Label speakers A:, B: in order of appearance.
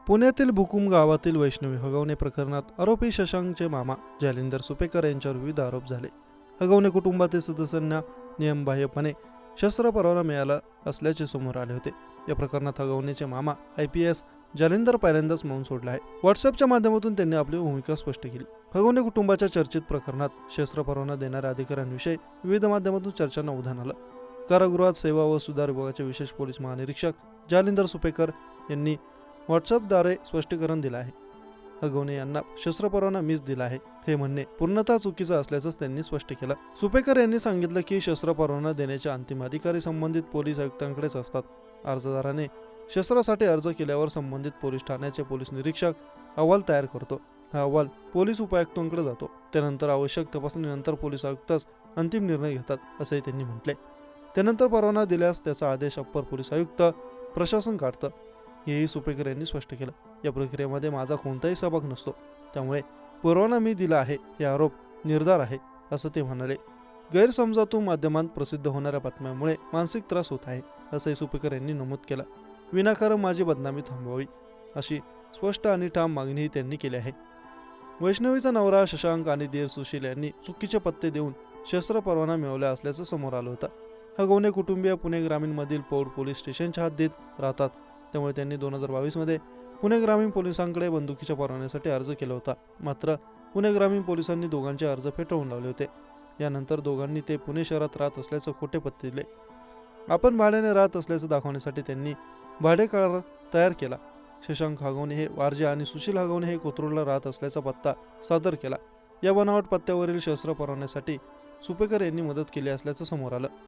A: पुण्यातील भुकुम गावातील वैष्णवी हगवणे प्रकरणात आरोपी शशांकचे मामा जालिंदर सुपेकर यांच्यावर विविध आरोप झाले. हगवणे कुटुंबातील सदस्यांना नियमबाह्यपणे शस्त्र परवाना मिळाला असल्याचे समोर आले होते. या प्रकरणात हगवणेचे मामा IPS जालिंदर पहिल्यांदाच मौन सोडला आहे. व्हॉट्सअपच्या माध्यमातून त्यांनी आपली भूमिका स्पष्ट केली. हगवणे कुटुंबाच्या चर्चित प्रकरणात शस्त्र परवाना देणाऱ्या अधिकाऱ्यांविषयी विविध माध्यमातून चर्चांना उधाण आलं. कारागृहात सेवा व सुधार विभागाचे विशेष पोलीस महानिरीक्षक जालिंदर सुपेकर यांनी व्हॉट्सअपद्वारे स्पष्टीकरण दिलं आहे. हगवणे यांना शस्त्र परवाना मीच दिला आहे हे म्हणणे पूर्णतः चुकीचं असल्याचं त्यांनी स्पष्ट केलं. सुपेकर यांनी सांगितलं की शस्त्र परवाना देण्याचे अंतिम अधिकारी संबंधित पोलीस आयुक्तांकडेच असतात. अर्जदाराने शस्त्रासाठी अर्ज केल्यावर संबंधित पोलीस ठाण्याचे पोलीस निरीक्षक अहवाल तयार करतो. हा अहवाल पोलीस उपायुक्तांकडे जातो. त्यानंतर आवश्यक तपासणीनंतर पोलीस आयुक्तच अंतिम निर्णय घेतात असंही त्यांनी म्हटले. त्यानंतर परवाना दिल्यास त्याचा आदेश अप्पर पोलीस आयुक्त प्रशासन काढतं, हेही सुपेकर यांनी स्पष्ट केलं. या प्रक्रियेमध्ये माझा कोणताही सहभाग नसतो, त्यामुळे परवाना मी दिला आहे हे आरोप निर्धार आहे असं ते म्हणाले. गैरसमजातून माध्यमांत प्रसिद्ध होणाऱ्या बातम्यामुळे मानसिक त्रास होत आहे असंही सुपेकर यांनी नमूद केलं. विनाकारण माझी बदनामी थांबवावी अशी स्पष्ट आणि ठाम मागणीही त्यांनी केली आहे. वैष्णवीचा नवरा शशांक आणि दीर सुशील यांनी चुकीचे पत्ते देऊन शस्त्र परवाना मिळवला असल्याचं समोर आलं होतं. हगवणे कुटुंबीय पुणे ग्रामीणमधील पौड पोलीस स्टेशनच्या हद्दीत राहतात, त्यामुळे त्यांनी 2022 मध्ये पुणे ग्रामीण पोलिसांकडे बंदुकीच्या परवान्यासाठी अर्ज केला होता. मात्र पुणे ग्रामीण पोलिसांनी दोघांचे अर्ज फेटाळून लावले होते. यानंतर दोघांनी ते पुणे शहरात राहत असल्याचं खोटे पत्ते दिले. आपण भाड्याने राहत असल्याचं दाखवण्यासाठी त्यांनी भाडे करार तयार केला. शशांक हगवणे हे वारजे आणि सुशील हगवणे हे कोथरूडला राहत असल्याचा पत्ता सादर केला. या बनावट पत्त्यावरील शस्त्र परवान्यासाठी सुपेकर यांनी मदत केली असल्याचं समोर आलं.